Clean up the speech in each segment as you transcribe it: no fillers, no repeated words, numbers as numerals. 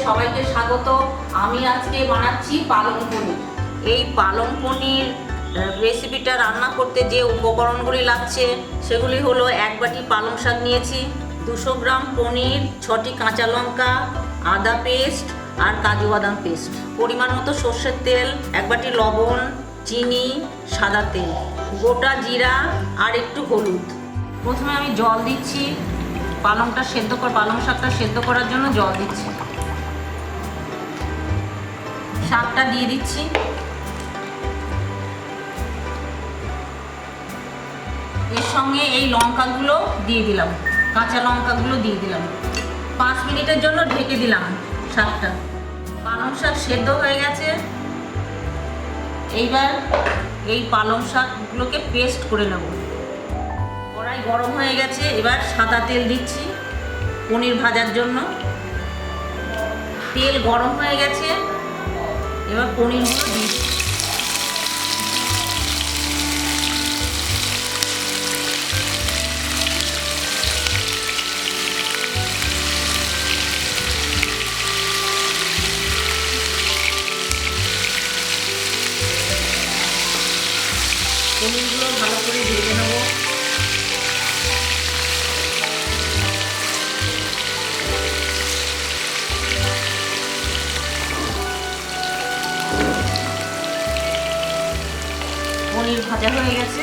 সবাইকে স্বাগত। আমি আজকে বানাচ্ছি পালং পনির। এই পালং পনির রেসিপিটা রান্না করতে যে উপকরণগুলি লাগছে সেগুলি হলো 1 বাটি পালং শাক নিয়েছি, 200 গ্রাম পনির, 6টি কাঁচা লঙ্কা, আদা পেস্ট আর কাজু বাদাম পেস্ট, পরিমাণ মতো সর্ষের তেল, 1 বাটি লবণ, চিনি, সাদা তেল, গোটা জিরা আর একটু হলুদ। প্রথমে আমি জল দিচ্ছি, পালং শাকটা সেদ্ধ করার জন্য জল দিচ্ছি। শাকটা দিয়ে দিচ্ছি, এর সঙ্গে এই লঙ্কাগুলো দিয়ে দিলাম, কাঁচা লঙ্কাগুলো দিয়ে দিলাম। 5 মিনিটের জন্য ঢেকে দিলাম শাকটা। পালং শাক সেদ্ধ হয়ে গেছে। এইবার এই পালং শাকগুলোকে পেস্ট করে নেব। কড়াই গরম হয়ে গেছে, এবার সাদা তেল দিচ্ছি পনির ভাজার জন্য। তেল গরম হয়ে গেছে, এবার পনিরগুলো দিচ্ছি। পনিরগুলো ভালো করে ভেজে নেব। পনির ভাজা হয়ে গেছে,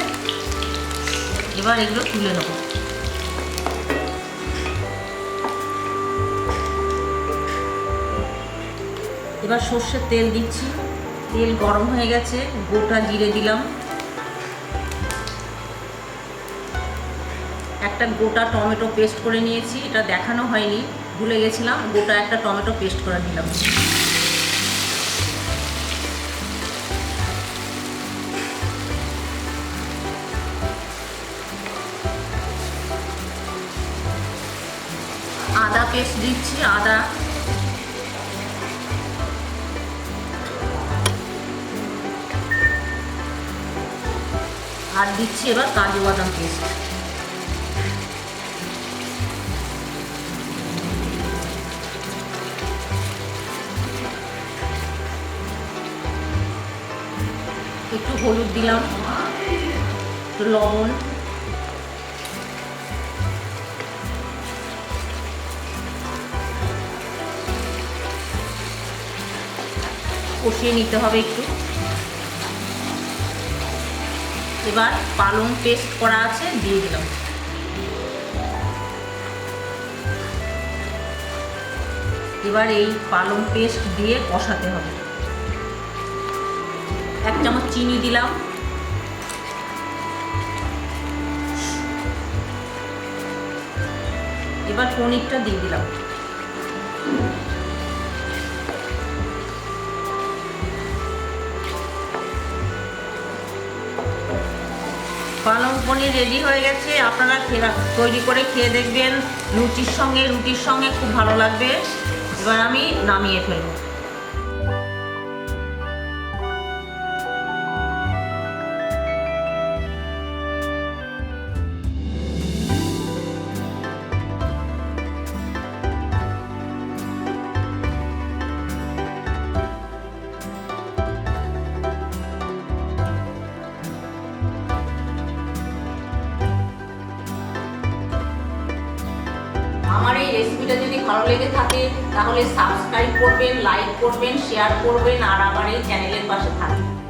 এবার এগুলো তুলে নেব। এবার সর্ষের তেল দিচ্ছি, তেল গরম হয়ে গেছে, গোটা জিরে দিলাম, একটা গোটা টমেটো পেস্ট করে নিয়েছি, এটা দেখানো হয়নি, ভুলে গেছিলাম, গোটা একটা টমেটো পেস্ট করে দিলাম। আদা পেস্ট দিচ্ছি, আদা, আর দিচ্ছি এবার কাজু বাদাম পেস্ট। একটু হলুদ দিলাম, একটু লবণ, কষিয়ে নিতে হবে একটু। এবার পালং পেস্ট করা আছে দিয়ে দিলাম। এবার এই পালং পেস্ট দিয়ে কষাতে হবে। 1 চামচ চিনি দিলাম, এবার পনিরটা দিয়ে দিলাম। পালং পনির রেডি হয়ে গেছে। আপনারা তৈরি করে খেয়ে দেখবেন, রুটির সঙ্গে খুব ভালো লাগবে। এবার আমি নামিয়ে ফেলব। আমার এই রেসিপিটা যদি ভালো লেগে থাকে তাহলে সাবস্ক্রাইব করবেন, লাইক করবেন, শেয়ার করবেন আর আমার এই চ্যানেলের পাশে থাকবেন।